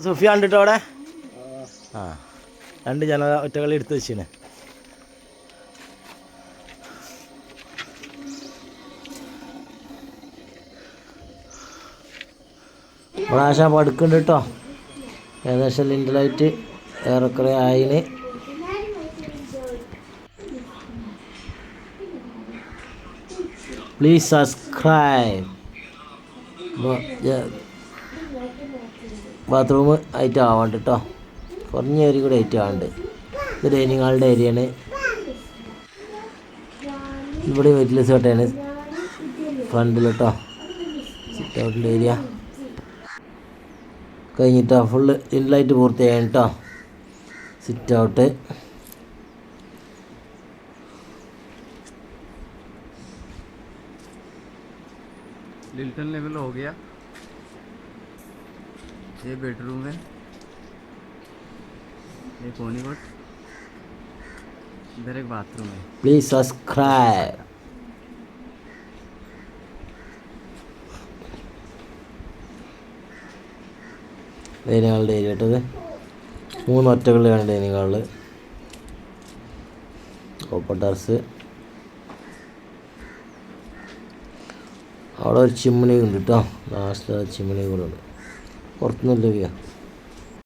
സുഫിയ കണ്ടിട്ടോ അവിടെ ആ 2 ജനല ഒറ്റകളി എടുത്ത് വെച്ചിന്. ഇവിടെ ആശ പടുക്കുന്നുണ്ട് കേട്ടോ. ഏകദേശം ലിൻഡലായിട്ട് ഏറെക്കുറെ ആയിന്. Please subscribe. ബാത്റൂം ആയിട്ട് ആവാണ്ട് കേട്ടോ, കുറഞ്ഞ ഏരിയ കൂടെ ആയിട്ട് ആവാണ്ട്. ഇത് ഡൈനിങ് ഹാളിൻ്റെ ഏരിയയാണ്. ഇവിടെ വലിയ സോട്ടാണ് ഫ്രണ്ടിൽ കേട്ടോ. സിറ്റ് ഔട്ടിൻ്റെ ഏരിയ കഴിഞ്ഞിട്ടോ, ഫുള്ള് ഇൻലൈറ്റ് പൂർത്തിയായി കേട്ടോ. സിറ്റ് ഔട്ട് लिल्टन लेवल हो गया. ये बेडरूम है, ये कोनी कोट, इधर एक बाथरूम है. Please subscribe. ഡൈനിങ് ഹാളിൻ്റെ ഏരിയ ഇട്ടത് 3 ഒറ്റകളിലാണ് ഡൈനിങ് ഹാളിൽ. Open terrace. അവിടെ ഒരു ചിമ്മിണി ഉണ്ട് കേട്ടോ. ലാസ്റ്റ് ചിമ്മിണി കൂടെ ഉണ്ട്. പുറത്തുനിന്നില്ല വ്യൂ.